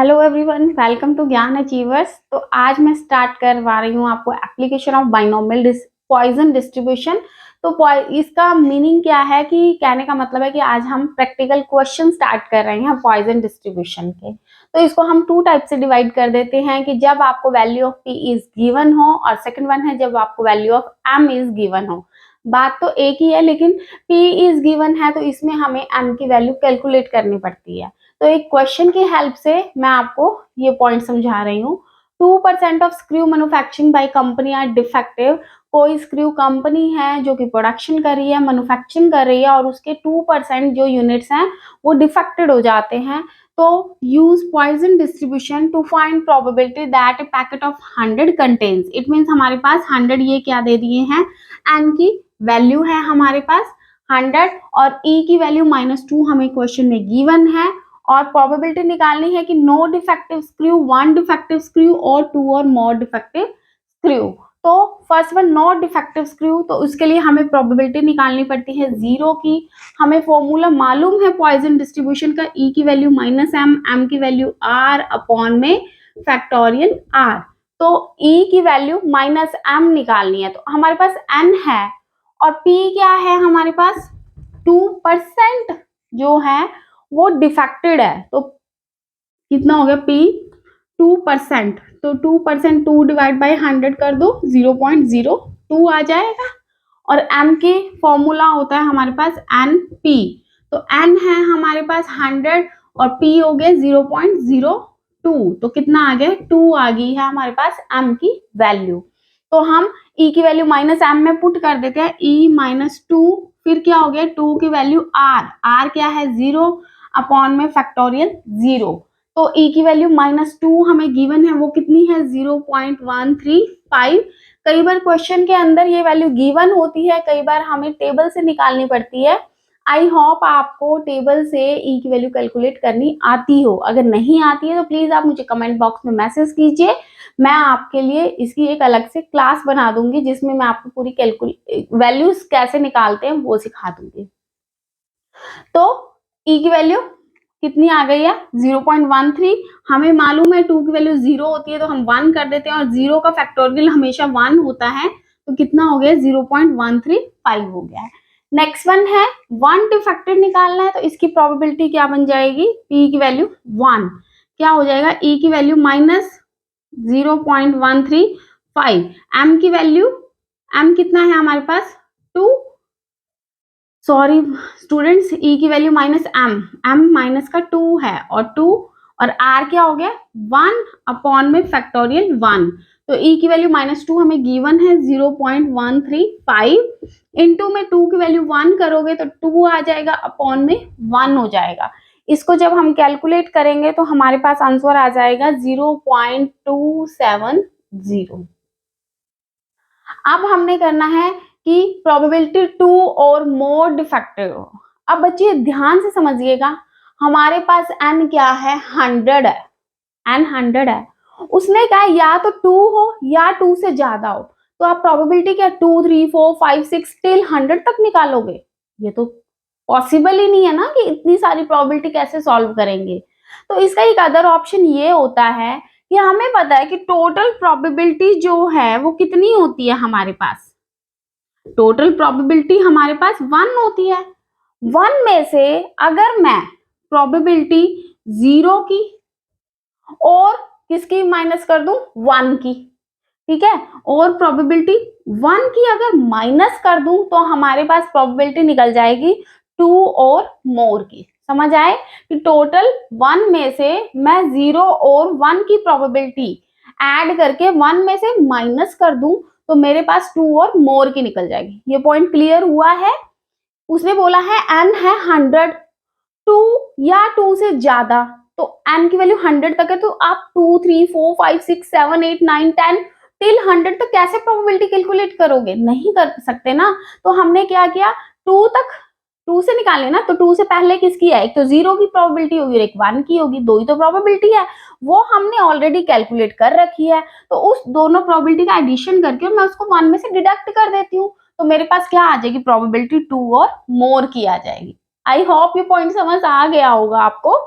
Hello everyone, welcome to ज्ञान achievers. तो आज मैं स्टार्ट करवा रही हूँ आपको application of binomial Poisson distribution. तो इसका मीनिंग क्या है कि कहने का मतलब है कि आज हम प्रैक्टिकल क्वेश्चन स्टार्ट कर रहे हैं पॉइजन डिस्ट्रीब्यूशन के। तो इसको हम टू टाइप से डिवाइड कर देते हैं कि जब आपको value of p is given हो, और सेकंड वन है जब आपको value of m is given हो। बात तो एक ही है, लेकिन पी इज गिवन है तो इसमें हमें एम की वैल्यू कैलकुलेट करनी पड़ती है। तो एक क्वेश्चन की हेल्प से मैं आपको ये पॉइंट समझा रही हूँ। 2% of screw manufacturing by company are defective. कोई स्क्रू कंपनी है जो कि प्रोडक्शन कर रही है, मैन्युफैक्चरिंग कर रही है, और उसके 2% जो यूनिट्स हैं वो डिफेक्टेड हो जाते हैं। तो use Poisson distribution to find probability that a packet of 100 contains. It means हमारे पास 100 ये क्या दे दिए हैं, एन की वैल्यू है हमारे पास 100, और ई की वैल्यू -2 हमें क्वेश्चन में गिवन है। और प्रोबेबिलिटी निकालनी है कि no defective screw, one defective screw और टू और मोर डिफेक्टिव स्क्रू। तो first one not defective screw, तो उसके लिए हमें प्रोबेबिलिटी निकालनी पड़ती है 0 की। हमें फॉर्मूला मालूम है पॉइजन डिस्ट्रीब्यूशन का, ई की वैल्यू -m, एम की वैल्यू r अपॉन में फैक्टोरियल r। तो ई की वैल्यू -m निकालनी है, तो हमारे पास n है और p क्या है हमारे पास 2% जो है वो डिफेक्टेड है। तो कितना हो गया p 2%, तो 2% 2 डिवाइड बाई 100 कर दो 0.02 आ जाएगा। और m के फॉर्मूला होता है हमारे पास np, तो n है हमारे पास 100 और p हो गया 0.02, तो कितना आ गया 2 आ गई है हमारे पास m की वैल्यू। तो हम e की वैल्यू -m में पुट कर देते हैं, e -2, फिर क्या हो गया 2 की वैल्यू r क्या है 0 अपॉन में फैक्टोरियल 0। तो e की वैल्यू -2 हमें गिवन है, वो कितनी है 0.135। कई बार क्वेश्चन के अंदर ये वैल्यू गिवन होती है, कई बार हमें टेबल से निकालनी पड़ती है। आई होप आपको टेबल से ई की वैल्यू कैलकुलेट करनी आती हो। अगर नहीं आती है तो प्लीज आप मुझे कमेंट बॉक्स में मैसेज कीजिए, मैं आपके लिए इसकी एक अलग से क्लास बना दूंगी जिसमें मैं आपको पूरी वैल्यूज कैसे निकालते हैं वो सिखा दूंगी। तो ई की वैल्यू कितनी आ गई है 0.13। हमें मालूम है 2 की वैल्यू 0 होती है तो हम 1 कर देते हैं, और 0 का फैक्टोरियल हमेशा 1 होता है, तो कितना हो गया 0.135 हो गया है। नेक्स्ट वन है 1 डिफेक्टेड निकालना है, तो इसकी प्रोबेबिलिटी क्या बन जाएगी, p की वैल्यू 1 क्या हो जाएगा, e की वैल्यू -0.135, m की वैल्यू, m कितना है हमारे पास 2, सॉरी स्टूडेंट्स, e की वैल्यू -m माइनस का 2 है, और 2 और r क्या हो गया 1 अपॉन में फैक्टोरियल 1। तो e की वैल्यू -2 हमें गिवन है 0.135, इनटू में 2 की वैल्यू 1 करोगे तो 2 आ जाएगा अपॉन में 1 हो जाएगा। इसको जब हम कैलकुलेट करेंगे तो हमारे पास आंसर आ जाएगा 0.270। अब हमने करना है कि प्रोबेबिलिटी 2 और मोर डिफेक्टिव। अब बच्चे ध्यान से समझिएगा, हमारे पास n क्या है 100 है, n 100 है, उसने कहा या तो 2 हो या 2 से ज्यादा हो। तो आप प्रोबेबिलिटी क्या 2 3 4 5 6 टिल 100 तक निकालोगे, ये तो पॉसिबल ही नहीं है ना कि इतनी सारी प्रोबेबिलिटी कैसे सॉल्व करेंगे। तो इसका एक अदर ऑप्शन ये होता है कि हमें पता है कि टोटल प्रोबेबिलिटी जो है वो कितनी होती है हमारे पास, टोटल प्रोबेबिलिटी हमारे पास 1 होती है। 1 में से अगर मैं प्रोबेबिलिटी 0 की और किसकी माइनस कर दूं 1 की, ठीक है, और प्रोबेबिलिटी 1 की अगर माइनस कर दूं तो हमारे पास प्रोबेबिलिटी निकल जाएगी 2 और मोर की। समझ आए कि टोटल 1 में से मैं 0 और 1 की प्रोबेबिलिटी ऐड करके 1 में से माइनस कर दूं तो मेरे पास 2 और मोर की निकल जाएगी। ये पॉइंट क्लियर हुआ है। उसने बोला है n है 100, 2 या 2 से ज्यादा, तो n की वैल्यू 100 तक है, तो आप 2 3 4 5 6 7 8 9 10 टिल 100 तक कैसे प्रोबेबिलिटी कैलकुलेट करोगे, नहीं कर सकते ना। तो हमने क्या किया 2 तक, 2 से निकाले ना, तो 2 से पहले किसकी है, एक तो 0 की प्रोबेबिलिटी होगी और एक 1 की होगी, दो ही तो प्रोबेबिलिटी है, वो हमने ऑलरेडी कैलकुलेट कर रखी है। तो उस दोनों प्रोबेबिलिटी का एडिशन करके मैं उसको 1 में से डिडक्ट कर देती हूँ, तो मेरे पास क्या आ जाएगी प्रोबेबिलिटी 2 और मोर की आ जाएगी। आई होप ये पॉइंट समझ आ गया होगा आपको।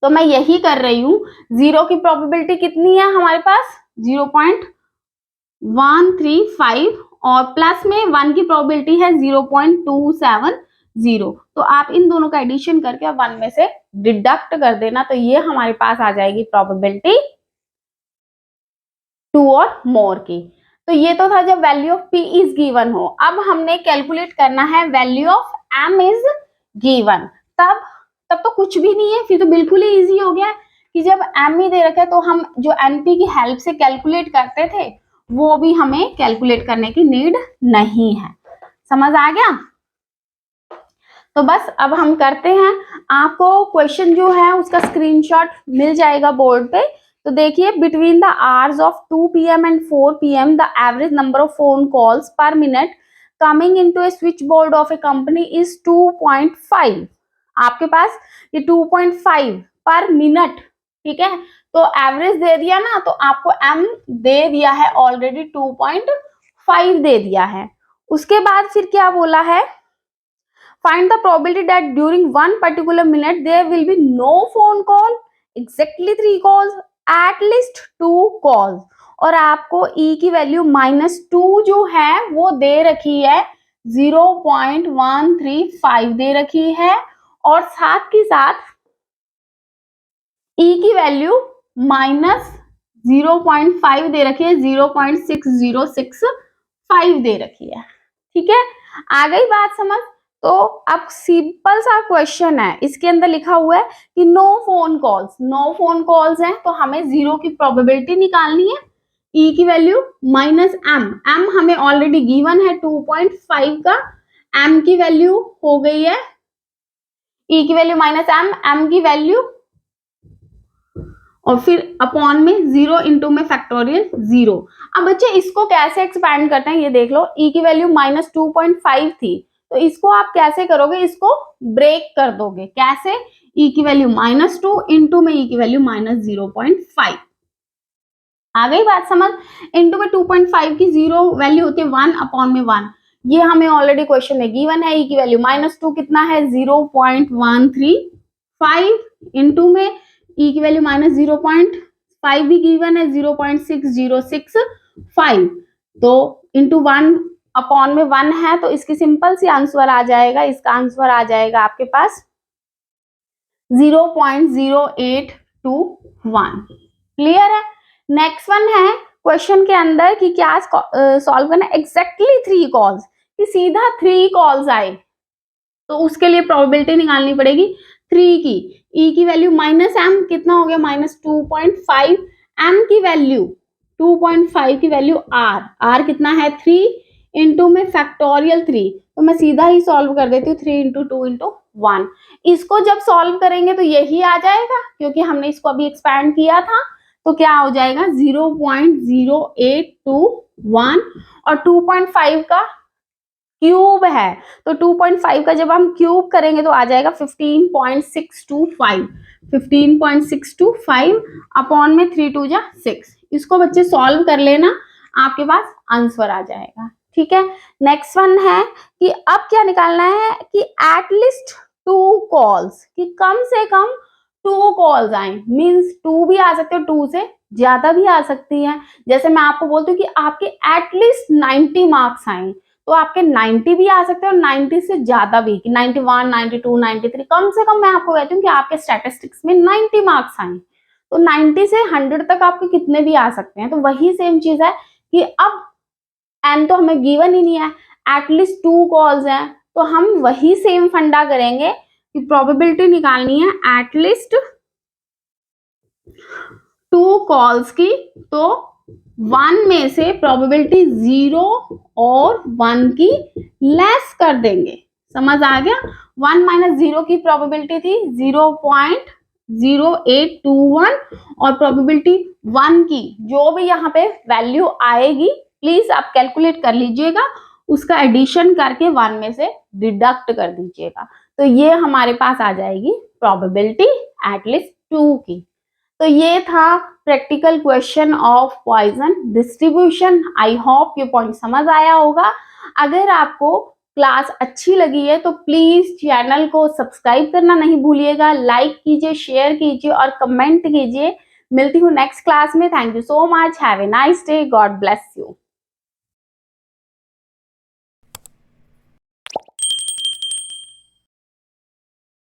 तो मैं यही कर रही हूँ। 0 की प्रोबेबिलिटी कितनी है हमारे पास? 0.135 और प्लस में 1 की प्रोबेबिलिटी है 0.270। तो आप इन दोनों का एडिशन करके 1 में से डिडक्ट कर देना, तो ये हमारे पास आ जाएगी प्रोबेबिलिटी 2 और मोर की। तो ये तो था जब value of p is given हो। अब हमने कैलकुलेट करना है value of m is given. तब तो कुछ भी नहीं है, फिर तो बिल्कुल ही इजी हो गया कि जब m ही दे रखा है तो हम जो np की हेल्प से कैलकुलेट करते थे वो भी हमें कैलकुलेट करने की नीड नहीं है। समझ आ गया? तो बस अब हम करते हैं। आपको क्वेश्चन जो है उसका स्क्रीनशॉट मिल जाएगा बोर्ड पे। तो देखिए, between the hours of 2 PM and 4 PM the average number of phone calls पर minute coming into A switch board of A company is 2.5। आपके पास ये 2.5 पर मिनट, ठीक है। तो एवरेज दे दिया ना, तो आपको m दे दिया है ऑलरेडी, 2.5 दे दिया है। उसके बाद फिर क्या बोला है? Find the probability that during one particular minute there will be no phone call, exactly 3 calls, at least 2 calls। और आपको e की वैल्यू -2 जो है वो दे रखी है, 0.135 दे रखी है, और साथ के साथ e की वैल्यू -0.5 दे रखी है, 0.6065 दे रखी है। ठीक है, आ गई बात समझ? तो अब सिंपल सा क्वेश्चन है, इसके अंदर लिखा हुआ है कि नो फोन कॉल्स हैं, तो हमें 0 की प्रोबेबिलिटी निकालनी है। e की वैल्यू -m हमें ऑलरेडी गिवन है 2.5 का, m की वैल्यू हो गई है, e की वैल्यू -m की वैल्यू, और फिर अपॉन में 0 इंटू में फैक्टोरियल 0। अब बच्चे इसको कैसे एक्सपैंड करते हैं ये देख लो। e की वैल्यू -2.5 थी, तो इसको आप कैसे करोगे? इसको ब्रेक कर दोगे। कैसे? e की वैल्यू -2 इंटू में e की वैल्यू -0.5। आ गई बात समझ? इंटू में 2.5 की 0 वैल्यू होती है 1 अपॉन में 1। ये हमें ऑलरेडी क्वेश्चन में गिवन है। e की वैल्यू -2 कितना है? 0.135 इंटू में e की वैल्यू -0.5 भी गिवन है, 0.6065। तो इंटू 1 अपॉन में 1 है, तो इसकी सिंपल सी आंसर आ जाएगा। इसका आंसर आ जाएगा आपके पास 0.0821। क्लियर है? नेक्स्ट वन है क्वेश्चन के अंदर कि क्या सॉल्व करना है एग्जैक्टली 3 कॉल्स, कि सीधा 3 कॉल्स आए, तो उसके लिए प्रोबेबिलिटी निकालनी पड़ेगी 3 की। e की वैल्यू -m कितना हो गया? -2.5। m की वैल्यू 2.5 की वैल्यू r कितना है? 3 इंटू में फैक्टोरियल 3। तो मैं सीधा ही सॉल्व कर देती हूँ, 3 इंटू 2 इंटू 1। इसको जब सॉल्व करेंगे तो यही आ जाएगा, क्योंकि हमने इसको अभी एक्सपैंड किया था। तो क्या हो जाएगा? 0.0821, और 2.5 का क्यूब है, तो 2.5 का जब हम क्यूब करेंगे तो आ जाएगा 15.625। 15.625 अपॉन में 3 2 जा 6। इसको बच्चे सॉल्व कर लेना, आपके पास आंसर आ जाएगा। ठीक है, नेक्स्ट वन है कि अब क्या निकालना है कि एटलीस्ट 2 कॉल्स, कि कम से कम 2 कॉल्स आए। मीन्स 2 भी आ सकते हो, 2 से ज्यादा भी आ सकती है। जैसे मैं आपको बोलती हूँ कि आपके एटलीस्ट 90 मार्क्स आए, तो आपके 90 भी आ सकते हैं, और 90 से ज्यादा भी, कि 91, 92, 93। कम से कम मैं आपको कहती हूँ कि आपके स्टैटिस्टिक्स में 90 मार्क्स आए, तो 90 से 100 तक आपके कितने भी आ सकते हैं। तो वही सेम चीज है कि अब एन तो हमें गिवन ही नहीं है, एटलीस्ट 2 कॉल्स हैं, तो हम वही सेम फंडा करेंगे कि प्रोबेबिलिटी निकालनी है एटलीस्ट 2 कॉल्स की। तो 1 में से प्रोबेबिलिटी 0 और 1 की लेस कर देंगे। समझ आ गया? 1 माइनस 0 की प्रोबेबिलिटी थी 0.0821, और प्रोबेबिलिटी 1 की जो भी यहाँ पे वैल्यू आएगी, प्लीज आप कैलकुलेट कर लीजिएगा, उसका एडिशन करके 1 में से डिडक्ट कर दीजिएगा। तो ये हमारे पास आ जाएगी प्रोबेबिलिटी एटलीस्ट 2 की। तो ये था practical question of Poisson distribution. I hope ये पॉइंट समझ आया होगा। अगर आपको क्लास अच्छी लगी है तो प्लीज चैनल को सब्सक्राइब करना नहीं भूलिएगा, लाइक कीजिए, शेयर कीजिए और कमेंट कीजिए। मिलती हूँ नेक्स्ट क्लास में। Thank you so much, have a nice day, God bless you.